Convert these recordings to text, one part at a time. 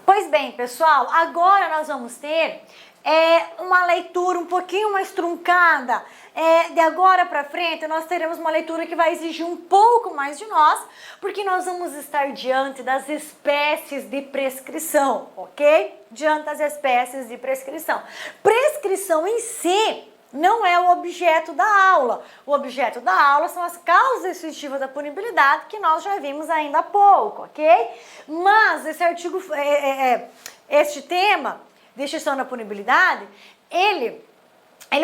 Pois bem, pessoal, agora nós vamos ter uma leitura um pouquinho mais truncada. De agora para frente, nós teremos uma leitura que vai exigir um pouco mais de nós, porque nós vamos estar diante das espécies de prescrição, ok? Diante das espécies de prescrição. Prescrição em si não é o objeto da aula. O objeto da aula são as causas extintivas da punibilidade, que nós já vimos ainda há pouco, ok? Mas esse artigo, este tema de extinção da punibilidade, ele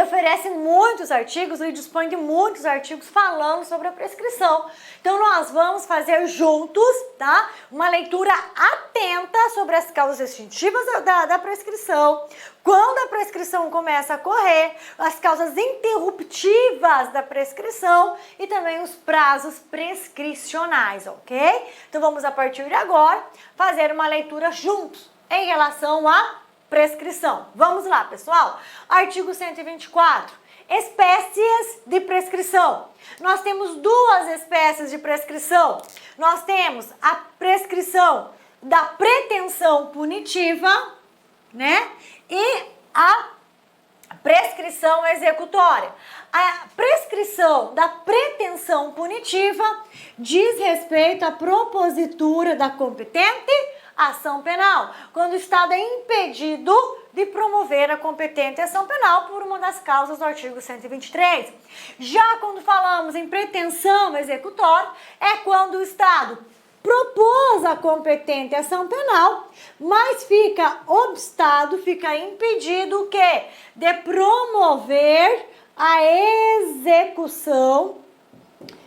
oferece muitos artigos e dispõe de muitos artigos falando sobre a prescrição. Então, nós vamos fazer juntos, tá? Uma leitura atenta sobre as causas extintivas da prescrição, quando a prescrição começa a correr, as causas interruptivas da prescrição e também os prazos prescricionais, ok? Então, vamos a partir de agora fazer uma leitura juntos em relação à prescrição. Vamos lá, pessoal. Artigo 124. Espécies de prescrição. Nós temos duas espécies de prescrição. Nós temos a prescrição da pretensão punitiva, né? E a prescrição executória. A prescrição da pretensão punitiva diz respeito à propositura da competente ação penal, quando o Estado é impedido de promover a competente ação penal por uma das causas do artigo 123. Já quando falamos em pretensão executória, é quando o Estado propôs a competente ação penal, mas fica obstado, fica impedido o quê? De promover a execução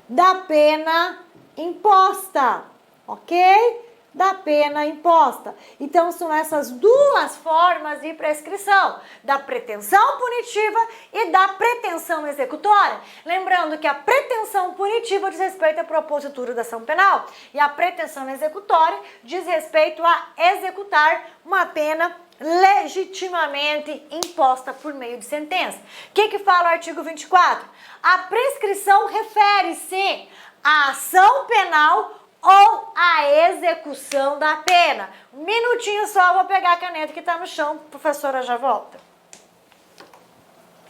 da pena imposta, ok? Da pena imposta. Então, são essas duas formas de prescrição, da pretensão punitiva e da pretensão executória. Lembrando que a pretensão punitiva diz respeito à propositura da ação penal e a pretensão executória diz respeito a executar uma pena legitimamente imposta por meio de sentença. O que fala o artigo 24? A prescrição refere-se à ação penal ou a execução da pena. Um minutinho só, vou pegar a caneta que está no chão, professora já volta.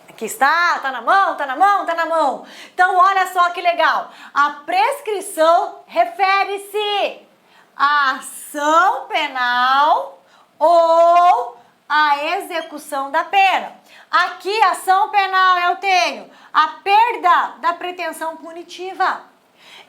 Aqui está, tá na mão, tá na mão, tá na mão. Então, olha só que legal. A prescrição refere-se à ação penal ou à execução da pena. Aqui, ação penal, eu tenho a perda da pretensão punitiva.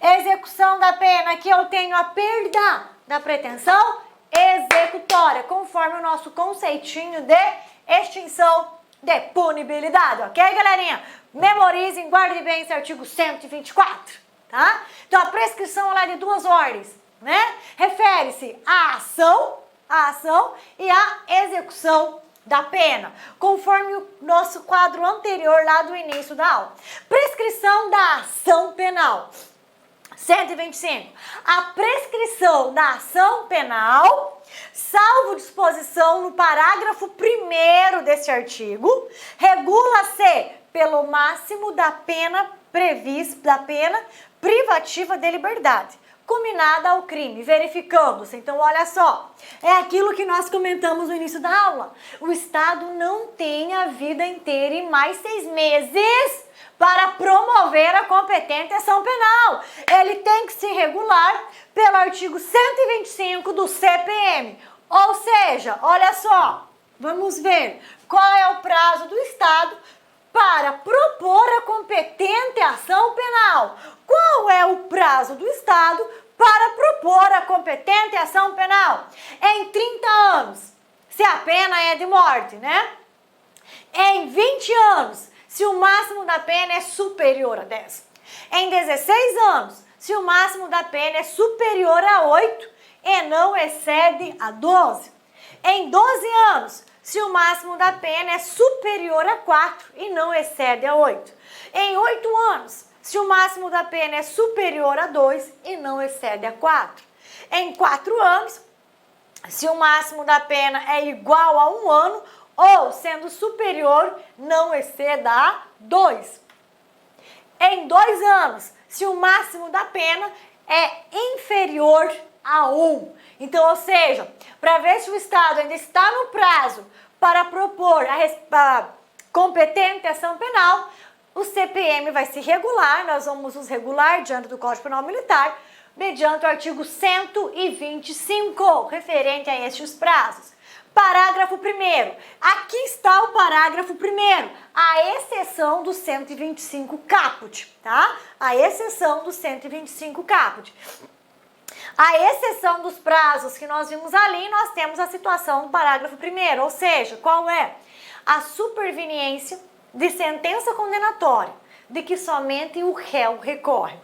Execução da pena, aqui eu tenho a perda da pretensão executória, conforme o nosso conceitinho de extinção de punibilidade, ok, galerinha? Memorizem, guardem bem esse artigo 124, tá? Então, a prescrição ela é de duas ordens, né? Refere-se à ação e à execução da pena, conforme o nosso quadro anterior lá do início da aula. Prescrição da ação penal. 125. A prescrição da ação penal, salvo disposição no parágrafo 1º deste artigo, regula-se pelo máximo da pena privativa de liberdade, combinada ao crime, verificando-se. Então, olha só, é aquilo que nós comentamos no início da aula. O Estado não tem a vida inteira e mais 6 meses para promover a competente ação penal. Ele tem que se regular pelo artigo 125 do CPM. Ou seja, olha só, vamos ver qual é o prazo do Estado para propor a competente ação penal. Qual é o prazo do Estado para propor a competente ação penal? Em 30 anos, se a pena é de morte, né? Em 20 anos, se o máximo da pena é superior a 10. Em 16 anos, se o máximo da pena é superior a 8 e não excede a 12. Em 12 anos, se o máximo da pena é superior a 4 e não excede a 8. Em 8 anos, se o máximo da pena é superior a 2 e não excede a 4. Em 4 anos, se o máximo da pena é igual a 1 ano ou, sendo superior, não exceda a 2. Em 2 anos, se o máximo da pena é inferior a 1. Então, ou seja, para ver se o Estado ainda está no prazo para propor a competente ação penal, o CPM vai se regular, nós vamos nos regular diante do Código Penal Militar, mediante o artigo 125, referente a estes prazos. Parágrafo 1º. Aqui está o parágrafo 1º, a exceção do 125 caput, tá? A exceção do 125 caput. A exceção dos prazos que nós vimos ali, nós temos a situação do parágrafo 1º, ou seja, qual é? A superveniência de sentença condenatória, de que somente o réu recorre.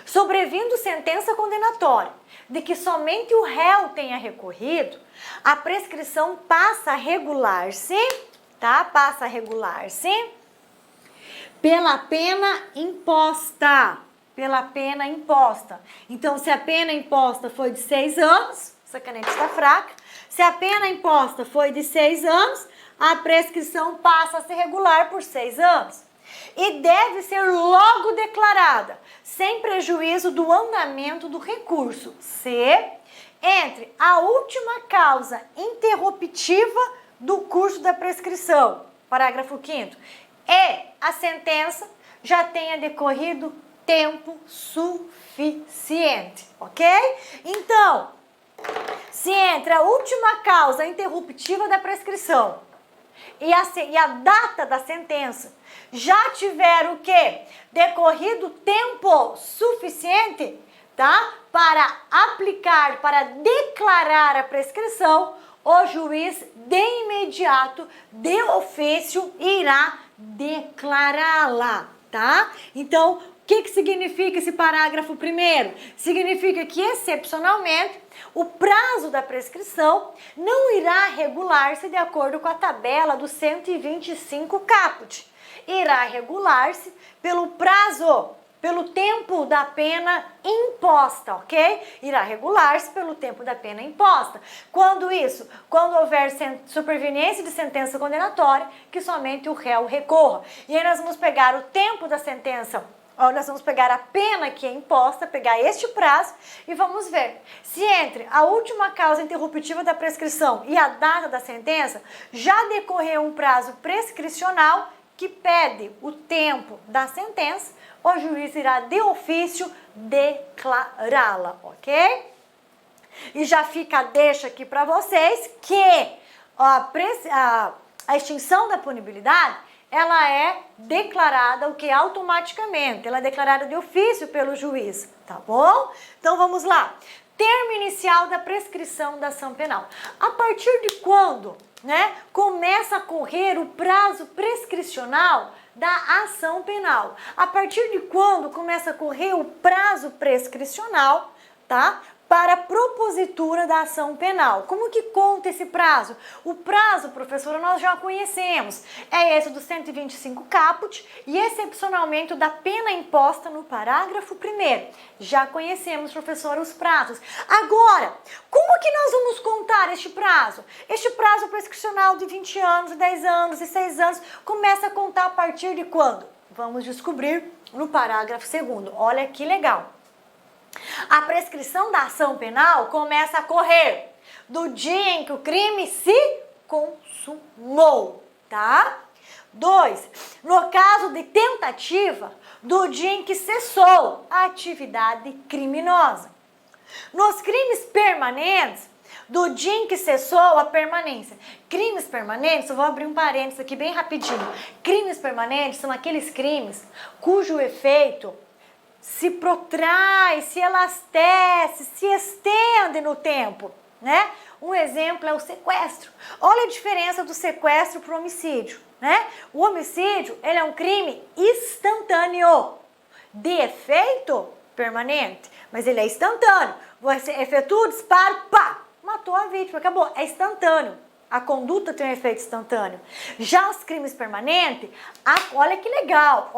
Sobrevindo sentença condenatória, de que somente o réu tenha recorrido, a prescrição passa a regular-se, tá? Passa a regular-se pela pena imposta. Pela pena imposta. Então, se a pena imposta foi de 6 anos, essa caneta está fraca, se a pena imposta foi de 6 anos, a prescrição passa a ser regular por 6 anos. E deve ser logo declarada, sem prejuízo do andamento do recurso, se entre a última causa interruptiva do curso da prescrição, parágrafo 5º, e a sentença já tenha decorrido tempo suficiente, ok? Então, se entre a última causa interruptiva da prescrição e a data da sentença já tiver o quê? Decorrido tempo suficiente, tá? Para aplicar, para declarar a prescrição, o juiz de imediato, de ofício, irá declará-la, tá? Então, o que significa esse parágrafo 1º? Significa que, excepcionalmente, o prazo da prescrição não irá regular-se de acordo com a tabela do 125 caput. Irá regular-se pelo prazo, pelo tempo da pena imposta, ok? Irá regular-se pelo tempo da pena imposta. Quando isso? Quando houver superveniência de sentença condenatória, que somente o réu recorra. E aí nós vamos pegar o tempo da sentença, nós vamos pegar a pena que é imposta, pegar este prazo e vamos ver se entre a última causa interruptiva da prescrição e a data da sentença já decorreu um prazo prescricional que pede o tempo da sentença, o juiz irá de ofício declará-la, ok? E já fica a deixa aqui para vocês que a extinção da punibilidade, ela é declarada o que automaticamente, ela é declarada de ofício pelo juiz, tá bom? Então vamos lá. Termo inicial da prescrição da ação penal. A partir de quando, né, começa a correr o prazo prescricional da ação penal? A partir de quando começa a correr o prazo prescricional, tá? Para a propositura da ação penal. Como que conta esse prazo? O prazo, professora, nós já conhecemos. É esse do 125 caput e excepcionalmente o da pena imposta no parágrafo 1º. Já conhecemos, professora, os prazos. Agora, como que nós vamos contar este prazo? Este prazo prescricional de 20 anos, 10 anos e 6 anos começa a contar a partir de quando? Vamos descobrir no parágrafo 2º. Olha que legal. A prescrição da ação penal começa a correr do dia em que o crime se consumou, tá? 2. No caso de tentativa, do dia em que cessou a atividade criminosa. Nos crimes permanentes, do dia em que cessou a permanência. Crimes permanentes, eu vou abrir um parênteses aqui bem rapidinho. Crimes permanentes são aqueles crimes cujo efeito se protrai, se elastece, se estende no tempo, né? Um exemplo é o sequestro. Olha a diferença do sequestro para o homicídio, né? O homicídio, ele é um crime instantâneo, de efeito permanente, mas ele é instantâneo. Você efetua o disparo, pá, matou a vítima, acabou, é instantâneo. A conduta tem um efeito instantâneo. Já os crimes permanentes, olha que legal,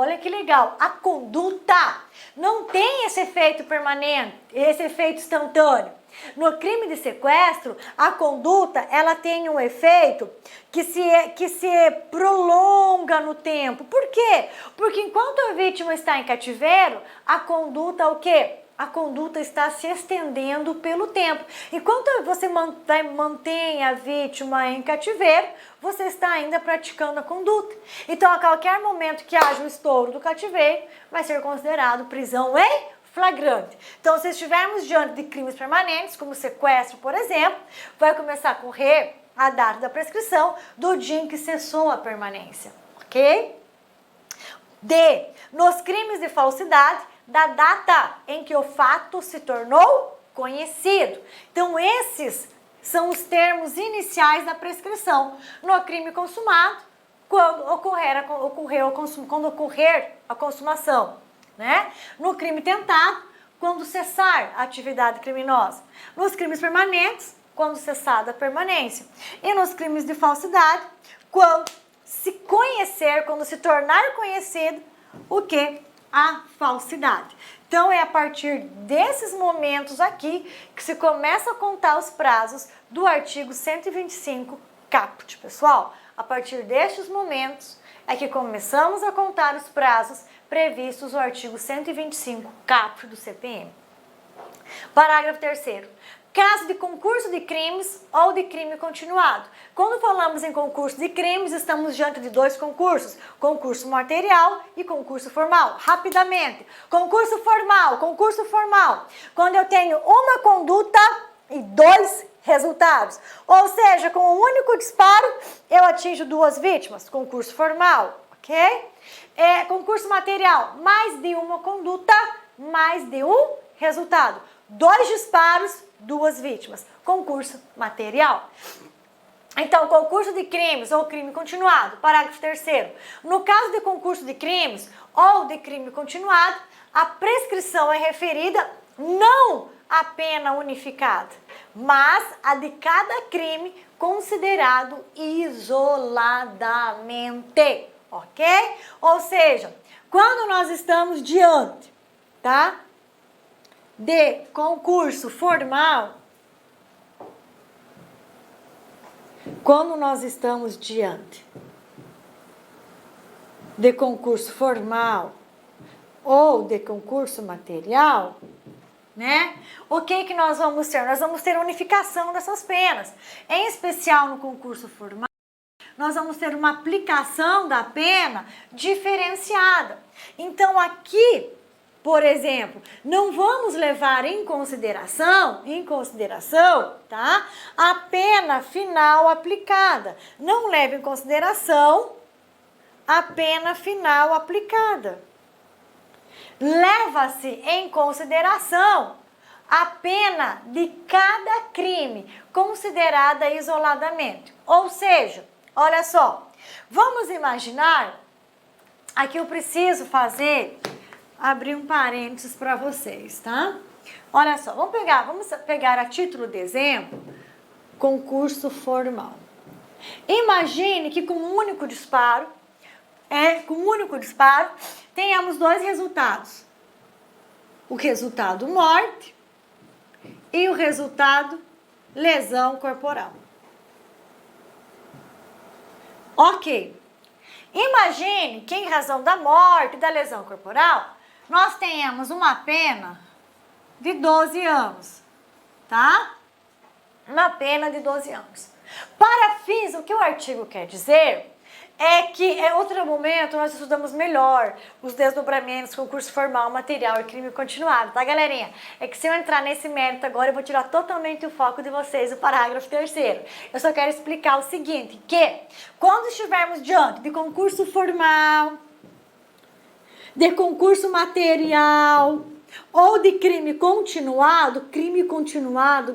a conduta não tem esse efeito permanente, esse efeito instantâneo. No crime de sequestro, a conduta, ela tem um efeito que se prolonga no tempo. Por quê? Porque enquanto a vítima está em cativeiro, a conduta, o quê? a conduta está se estendendo pelo tempo. Enquanto você mantém a vítima em cativeiro, você está ainda praticando a conduta. Então, a qualquer momento que haja o estouro do cativeiro, vai ser considerado prisão em flagrante. Então, se estivermos diante de crimes permanentes, como sequestro, por exemplo, vai começar a correr a data da prescrição do dia em que cessou a permanência, ok? D. Nos crimes de falsidade, da data em que o fato se tornou conhecido. Então, esses são os termos iniciais da prescrição. No crime consumado, quando ocorrer a consumação, né? No crime tentado, quando cessar a atividade criminosa. Nos crimes permanentes, quando cessada a permanência. E nos crimes de falsidade, quando se conhecer, quando se tornar conhecido, o que? A falsidade. Então, é a partir desses momentos aqui que se começa a contar os prazos do artigo 125 caput, pessoal. A partir destes momentos é que começamos a contar os prazos previstos no artigo 125 caput do CPM. Parágrafo 3º. Caso de concurso de crimes ou de crime continuado. Quando falamos em concurso de crimes, estamos diante de dois concursos, concurso material e concurso formal. Rapidamente, concurso formal, quando eu tenho uma conduta e dois resultados. Ou seja, com um único disparo, eu atinjo duas vítimas, concurso formal, ok? Concurso material, mais de uma conduta, mais de um resultado. Dois disparos, duas vítimas. Concurso material. Então, concurso de crimes ou crime continuado. Parágrafo 3º. No caso de concurso de crimes ou de crime continuado, a prescrição é referida não à pena unificada, mas a de cada crime considerado isoladamente. Ok? Ou seja, quando nós estamos diante, tá? De concurso formal, quando nós estamos diante de concurso formal ou de concurso material, né? O que nós vamos ter? Nós vamos ter unificação dessas penas. Em especial no concurso formal, nós vamos ter uma aplicação da pena diferenciada. Então, aqui, por exemplo, não vamos levar em consideração, tá? A pena final aplicada. Não leve em consideração a pena final aplicada. Leva-se em consideração a pena de cada crime, considerada isoladamente. Ou seja, olha só, vamos imaginar, aqui eu preciso abrir um parênteses para vocês, tá? Olha só, vamos pegar a título de exemplo, concurso formal. Imagine que com um único disparo, tenhamos dois resultados. O resultado morte e o resultado lesão corporal. Ok. Imagine que em razão da morte e da lesão corporal, nós tenhamos uma pena de 12 anos, tá? Uma pena de 12 anos. Para fins, o que o artigo quer dizer é que, em outro momento, nós estudamos melhor os desdobramentos, concurso formal, material e crime continuado, tá, galerinha? É que se eu entrar nesse mérito agora, eu vou tirar totalmente o foco de vocês, o parágrafo 3º. Eu só quero explicar o seguinte, que quando estivermos diante de concurso formal, de concurso material ou de crime continuado,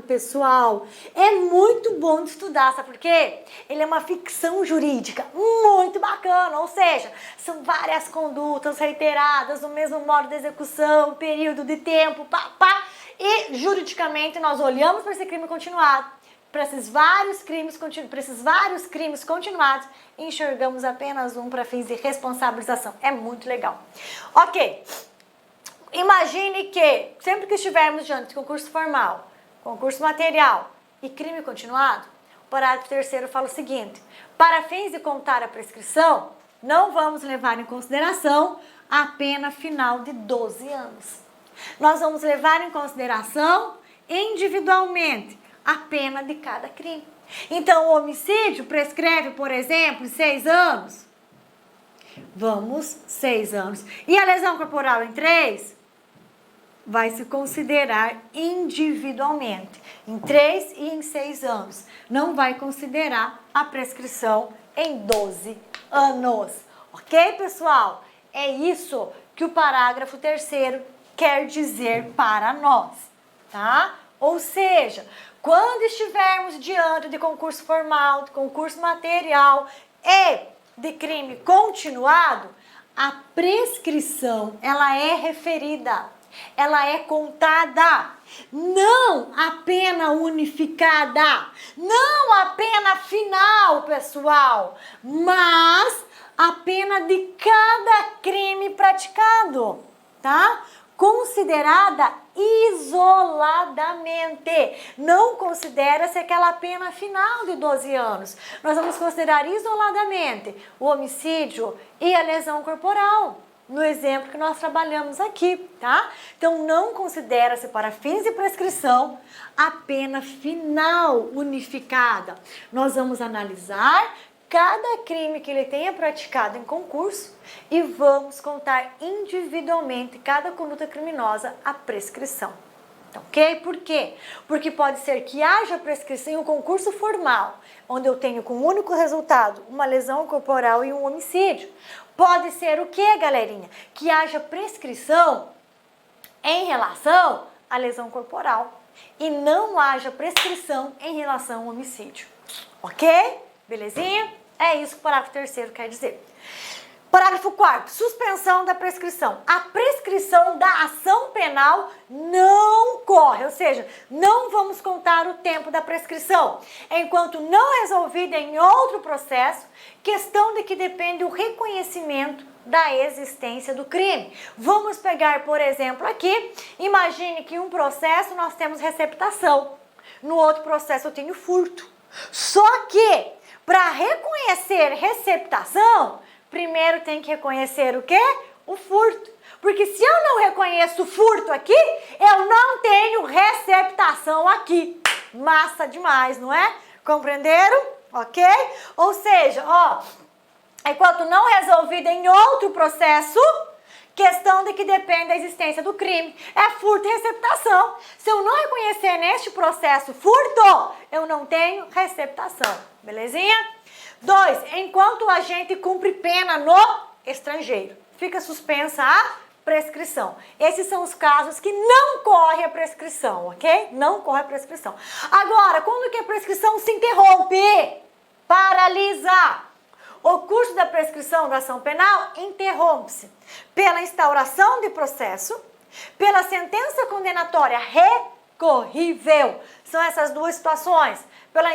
pessoal, é muito bom de estudar, sabe por quê? Ele é uma ficção jurídica muito bacana, ou seja, são várias condutas reiteradas no mesmo modo de execução, período de tempo, e juridicamente nós olhamos para esse crime continuado, para esses vários crimes continuados, enxergamos apenas um para fins de responsabilização. É muito legal. Ok. Imagine que, sempre que estivermos diante de concurso formal, concurso material e crime continuado, o parágrafo 3º fala o seguinte: para fins de contar a prescrição, não vamos levar em consideração a pena final de 12 anos. Nós vamos levar em consideração individualmente a pena de cada crime. Então, o homicídio prescreve, por exemplo, 6 anos. Vamos, 6 anos. E a lesão corporal em 3? Vai se considerar individualmente, em 3 e em 6 anos. Não vai considerar a prescrição em 12 anos. Ok, pessoal? É isso que o parágrafo 3º quer dizer para nós, tá? Ou seja, quando estivermos diante de concurso formal, de concurso material e de crime continuado, a prescrição, ela é referida, ela é contada, não a pena unificada, não a pena final, pessoal, mas a pena de cada crime praticado, tá? Considerada isoladamente. Não considera-se aquela pena final de 12 anos. Nós vamos considerar isoladamente o homicídio e a lesão corporal, no exemplo que nós trabalhamos aqui, tá? Então, não considera-se para fins de prescrição a pena final unificada. Nós vamos analisar cada crime que ele tenha praticado em concurso e vamos contar individualmente cada conduta criminosa a prescrição. Ok? Por quê? Porque pode ser que haja prescrição em um concurso formal, onde eu tenho como único resultado uma lesão corporal e um homicídio. Pode ser o quê, galerinha? Que haja prescrição em relação à lesão corporal e não haja prescrição em relação ao homicídio. Ok? Belezinha? É isso que o parágrafo 3º quer dizer. Parágrafo 4º, suspensão da prescrição. A prescrição da ação penal não corre, ou seja, não vamos contar o tempo da prescrição, enquanto não resolvida em outro processo, questão de que depende o reconhecimento da existência do crime. Vamos pegar, por exemplo, aqui, imagine que em um processo nós temos receptação, no outro processo eu tenho furto. Só que, para reconhecer receptação, primeiro tem que reconhecer o quê? O furto. Porque se eu não reconheço o furto aqui, eu não tenho receptação aqui. Massa demais, não é? Compreenderam? Ok? Ou seja, ó, enquanto não resolvida em outro processo, questão de que depende da existência do crime. É furto e receptação. Se eu não reconhecer neste processo furto, eu não tenho receptação. Belezinha? 2. Enquanto o agente cumpre pena no estrangeiro. Fica suspensa a prescrição. Esses são os casos que não corre a prescrição, ok? Não corre a prescrição. Agora, quando que a prescrição se interrompe? Paralisa. O curso da prescrição da ação penal interrompe-se pela instauração de processo, pela sentença condenatória recorrível. São essas duas situações. Pela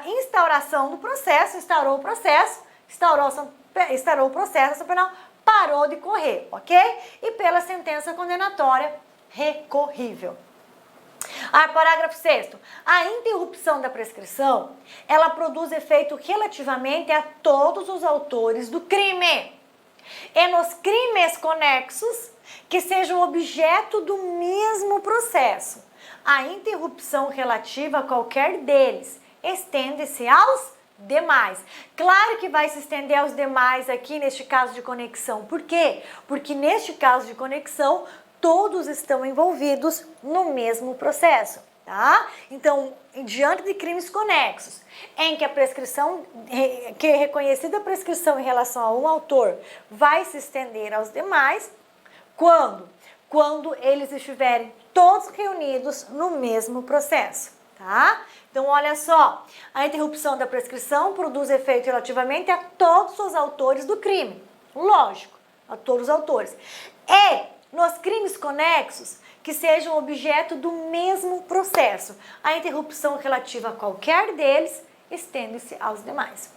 instauração do processo, instaurou o processo, instaurou o processo, a ação penal parou de correr, ok? E pela sentença condenatória recorrível. Parágrafo 6º. A interrupção da prescrição, ela produz efeito relativamente a todos os autores do crime. E nos crimes conexos, que sejam objeto do mesmo processo, a interrupção relativa a qualquer deles estende-se aos demais. Claro que vai se estender aos demais aqui neste caso de conexão. Por quê? Porque neste caso de conexão, todos estão envolvidos no mesmo processo, tá? Então, diante de crimes conexos, em que a prescrição, que é reconhecida a prescrição em relação a um autor, vai se estender aos demais, quando eles estiverem todos reunidos no mesmo processo, tá? Então, olha só, a interrupção da prescrição produz efeito relativamente a todos os autores do crime. Lógico, a todos os autores. E nos crimes conexos, que sejam objeto do mesmo processo, a interrupção relativa a qualquer deles estende-se aos demais.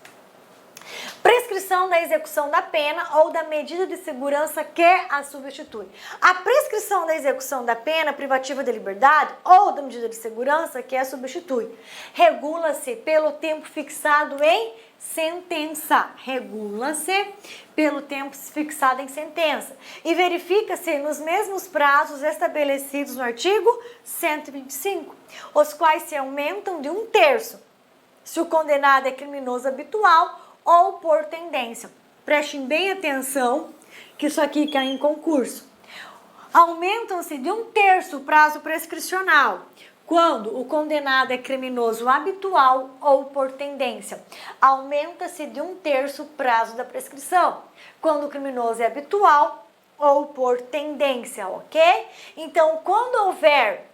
Prescrição da execução da pena ou da medida de segurança que a substitui. A prescrição da execução da pena privativa de liberdade ou da medida de segurança que a substitui regula-se pelo tempo fixado em sentença. Regula-se pelo tempo fixado em sentença e verifica-se nos mesmos prazos estabelecidos no artigo 125, os quais se aumentam de 1/3 se o condenado é criminoso habitual ou por tendência. Prestem bem atenção que isso aqui cai em concurso. Aumentam-se de 1/3 o prazo prescricional quando o condenado é criminoso habitual ou por tendência. Aumenta-se de 1/3 o prazo da prescrição quando o criminoso é habitual ou por tendência, ok? Então, quando houver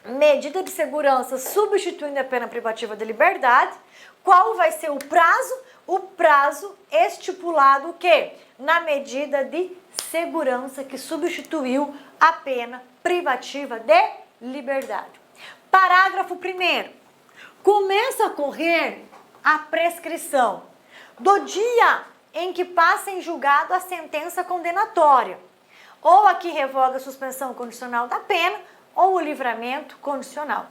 medida de segurança substituindo a pena privativa de liberdade, qual vai ser o prazo? O prazo estipulado o quê? Na medida de segurança que substituiu a pena privativa de liberdade. Parágrafo 1º. Começa a correr a prescrição do dia em que passa em julgado a sentença condenatória, ou a que revoga a suspensão condicional da pena, ou o livramento condicional.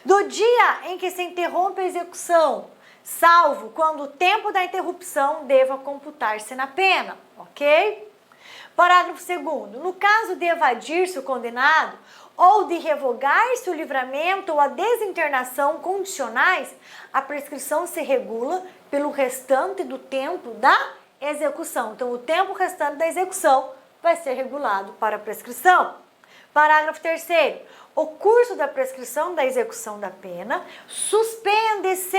Do dia em que se interrompe a execução, salvo quando o tempo da interrupção deva computar-se na pena, ok? Parágrafo 2º. No caso de evadir-se o condenado ou de revogar-se o livramento ou a desinternação condicionais, a prescrição se regula pelo restante do tempo da execução. Então, o tempo restante da execução vai ser regulado para a prescrição. Parágrafo 3º. O curso da prescrição da execução da pena suspende-se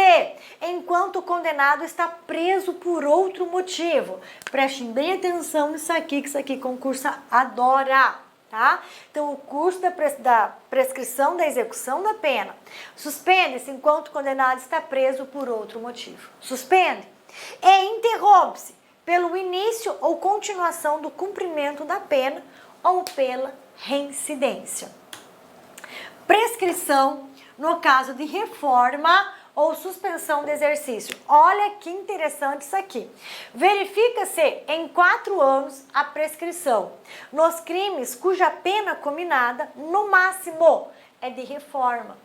enquanto o condenado está preso por outro motivo. Prestem bem atenção nisso aqui, que isso aqui concurso adora, tá? Então, o curso da prescrição da execução da pena suspende-se enquanto o condenado está preso por outro motivo. Suspende e interrompe-se pelo início ou continuação do cumprimento da pena ou pela reincidência. Prescrição no caso de reforma ou suspensão de exercício. Olha que interessante isso aqui. Verifica-se em 4 anos a prescrição nos crimes cuja pena combinada, no máximo, é de reforma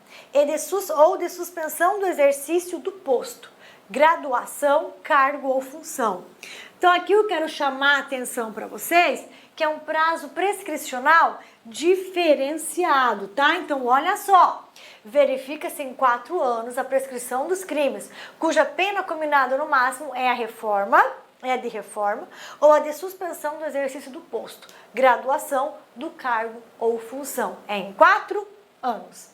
ou de suspensão do exercício do posto, graduação, cargo ou função. Então, aqui eu quero chamar a atenção para vocês que é um prazo prescricional diferenciado, tá? Então, olha só, verifica-se em 4 anos a prescrição dos crimes cuja pena combinada no máximo é de reforma, ou a de suspensão do exercício do posto, graduação, do cargo ou função. É em 4 anos.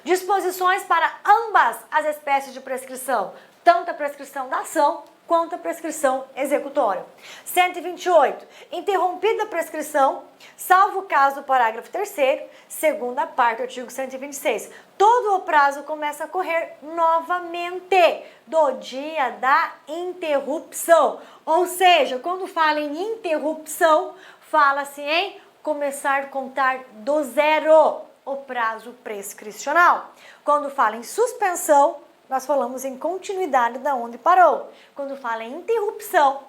Disposições para ambas as espécies de prescrição, tanto a prescrição da ação quanto a prescrição executória. 128. Interrompida a prescrição, salvo o caso do parágrafo 3º, segunda parte do artigo 126. Todo o prazo começa a correr novamente do dia da interrupção. Ou seja, quando fala em interrupção, fala-se em começar a contar do zero o prazo prescricional. Quando fala em suspensão, nós falamos em continuidade da onde parou. Quando fala em interrupção,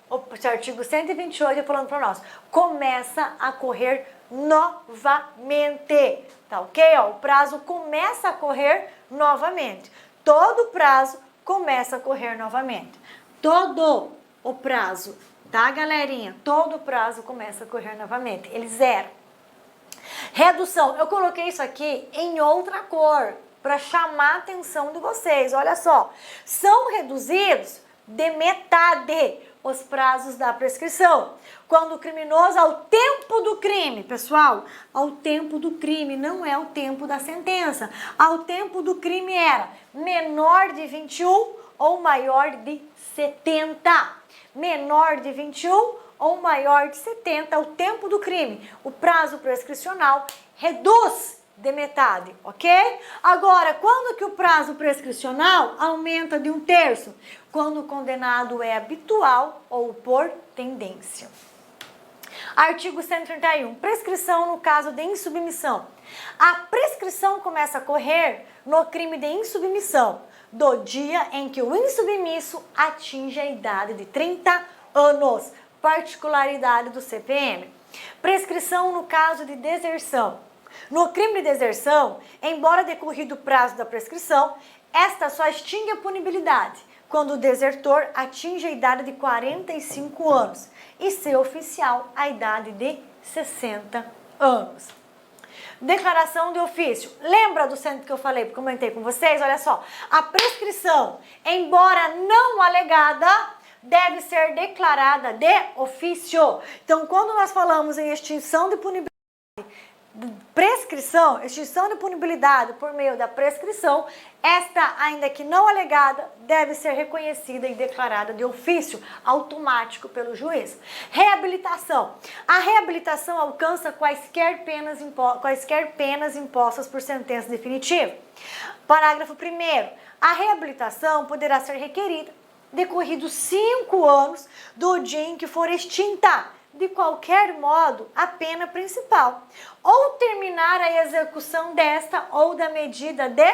o artigo 128 é falando para nós, começa a correr novamente, tá ok? Ó, o prazo começa a correr novamente. Todo prazo começa a correr novamente. Todo o prazo, tá, galerinha? Todo prazo começa a correr novamente. Ele zero. Redução. Eu coloquei isso aqui em outra cor, para chamar a atenção de vocês. Olha só, são reduzidos de metade os prazos da prescrição. Quando o criminoso, ao tempo do crime, pessoal, ao tempo do crime, não é o tempo da sentença. Ao tempo do crime era menor de 21 ou maior de 70. Menor de 21 ou maior de 70, o tempo do crime. O prazo prescricional reduz de metade, ok? Agora, quando que o prazo prescricional aumenta de 1/3? Quando o condenado é habitual ou por tendência. Artigo 131. Prescrição no caso de insubmissão. A prescrição começa a correr no crime de insubmissão do dia em que o insubmisso atinge a idade de 30 anos. Particularidade do CPM. Prescrição no caso de deserção. No crime de deserção, embora decorrido o prazo da prescrição, esta só extingue a punibilidade quando o desertor atinge a idade de 45 anos e seu oficial a idade de 60 anos. Declaração de ofício. Lembra do centro que eu falei, comentei com vocês? Olha só, a prescrição, embora não alegada, deve ser declarada de ofício. Então, quando nós falamos em extinção de punibilidade, extinção de punibilidade por meio da prescrição, esta, ainda que não alegada, deve ser reconhecida e declarada de ofício automático pelo juiz. Reabilitação. A reabilitação alcança quaisquer penas impostas por sentença definitiva. Parágrafo 1º. A reabilitação poderá ser requerida decorridos 5 anos do dia em que for extinta, de qualquer modo, a pena principal, ou terminar a execução desta ou da medida de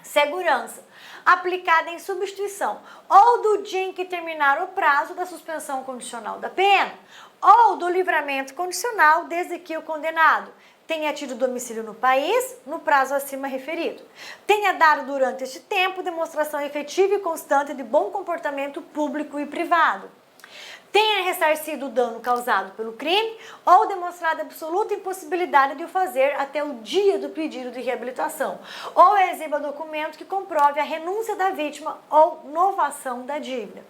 segurança, aplicada em substituição, ou do dia em que terminar o prazo da suspensão condicional da pena, ou do livramento condicional, desde que o condenado tenha tido domicílio no país, no prazo acima referido, tenha dado durante este tempo demonstração efetiva e constante de bom comportamento público e privado, tenha ressarcido o dano causado pelo crime ou demonstrado absoluta impossibilidade de o fazer até o dia do pedido de reabilitação, ou exiba documento que comprove a renúncia da vítima ou novação da dívida.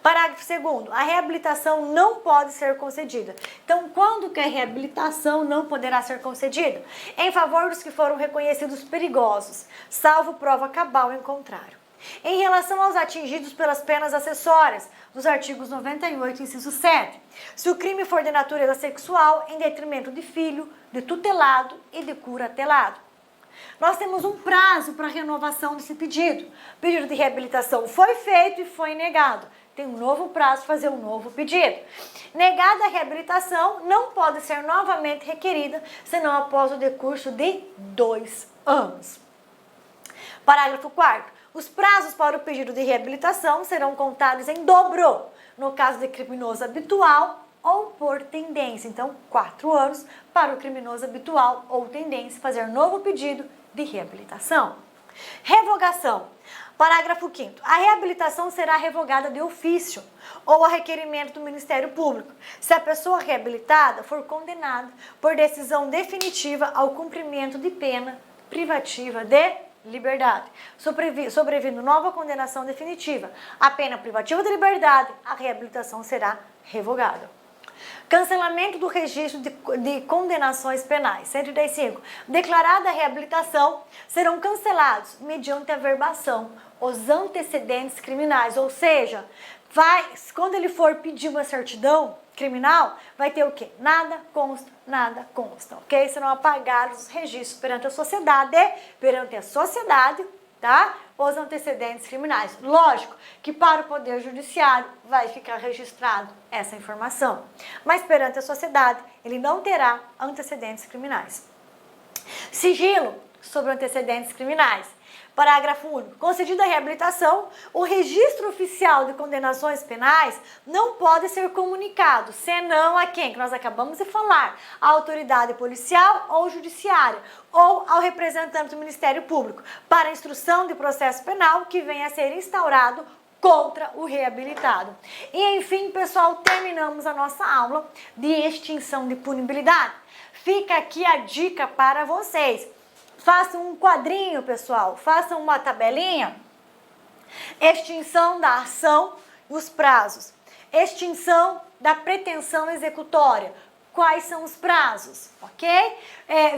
Parágrafo 2º. A reabilitação não pode ser concedida. Então, quando que a reabilitação não poderá ser concedida? Em favor dos que foram reconhecidos perigosos, salvo prova cabal em contrário. Em relação aos atingidos pelas penas acessórias, dos artigos 98, inciso 7, se o crime for de natureza sexual em detrimento de filho, de tutelado e de curatelado. Nós temos um prazo para renovação desse pedido. O pedido de reabilitação foi feito e foi negado. Tem um novo prazo para fazer um novo pedido. Negada a reabilitação, não pode ser novamente requerida, senão após o decurso de 2 anos. Parágrafo 4º. Os prazos para o pedido de reabilitação serão contados em dobro, no caso de criminoso habitual ou por tendência. Então, 4 anos para o criminoso habitual ou tendência fazer novo pedido de reabilitação. Revogação. Parágrafo 5º. A reabilitação será revogada de ofício ou a requerimento do Ministério Público, se a pessoa reabilitada for condenada por decisão definitiva ao cumprimento de pena privativa de liberdade. Sobrevindo nova condenação definitiva, a pena privativa de liberdade, a reabilitação será revogada. Cancelamento do registro de condenações penais. 115. Declarada a reabilitação, serão cancelados, mediante averbação, os antecedentes criminais. Ou seja, quando ele for pedir uma certidão criminal, vai ter o quê? Nada consta, ok? Serão apagados os registros perante a sociedade, tá? Os antecedentes criminais. Lógico que para o Poder Judiciário vai ficar registrado essa informação, mas perante a sociedade ele não terá antecedentes criminais. Sigilo sobre antecedentes criminais. Parágrafo único. Concedida a reabilitação, o registro oficial de condenações penais não pode ser comunicado, senão a quem? Que nós acabamos de falar, a autoridade policial ou judiciária, ou ao representante do Ministério Público, para instrução de processo penal que venha a ser instaurado contra o reabilitado. E enfim, pessoal, terminamos a nossa aula de extinção de punibilidade. Fica aqui a dica para vocês. Façam um quadrinho, pessoal, façam uma tabelinha. Extinção da ação e os prazos. Extinção da pretensão executória. Quais são os prazos, ok?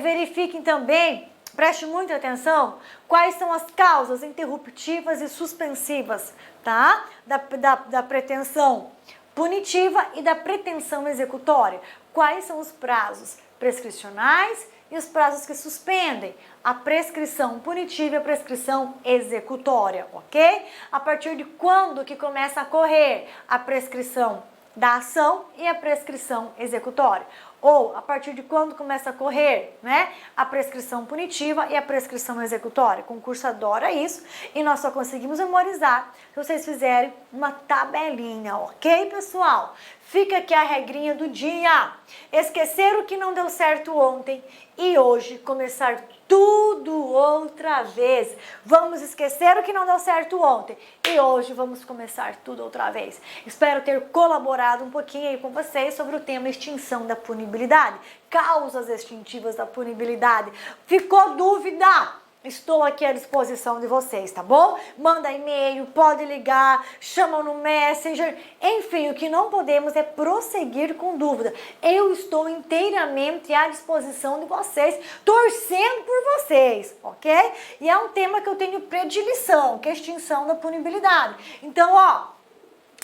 Verifiquem também, preste muita atenção, quais são as causas interruptivas e suspensivas, tá? Da pretensão punitiva e da pretensão executória. Quais são os prazos prescricionais e os prazos que suspendem a prescrição punitiva e a prescrição executória, ok? A partir de quando que começa a correr a prescrição da ação e a prescrição executória? Ou a partir de quando começa a correr, né? A prescrição punitiva e a prescrição executória. O concurso adora isso e nós só conseguimos memorizar se vocês fizerem uma tabelinha, ok, pessoal? Fica aqui a regrinha do dia. Esquecer o que não deu certo ontem e hoje começar tudo outra vez. Vamos esquecer o que não deu certo ontem e hoje vamos começar tudo outra vez. Espero ter colaborado um pouquinho aí com vocês sobre o tema extinção da punibilidade, causas extintivas da punibilidade. Ficou dúvida? Estou aqui à disposição de vocês, tá bom? Manda e-mail, pode ligar, chama no Messenger. Enfim, o que não podemos é prosseguir com dúvida. Eu estou inteiramente à disposição de vocês, torcendo por vocês, ok? E é um tema que eu tenho predileção, que é a extinção da punibilidade. Então, ó,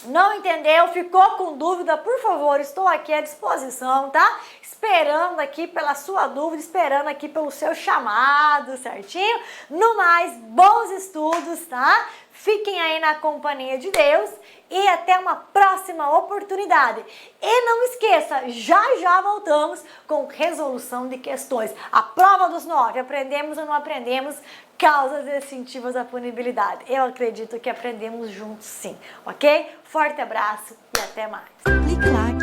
não entendeu? Ficou com dúvida? Por favor, estou aqui à disposição, tá? Esperando aqui pela sua dúvida, esperando aqui pelo seu chamado, certinho? No mais, bons estudos, tá? Fiquem aí na companhia de Deus e até uma próxima oportunidade. E não esqueça, já voltamos com resolução de questões. A prova dos 9, aprendemos ou não aprendemos? Causas extintivas da punibilidade. Eu acredito que aprendemos juntos sim, ok? Forte abraço e até mais. Clique like.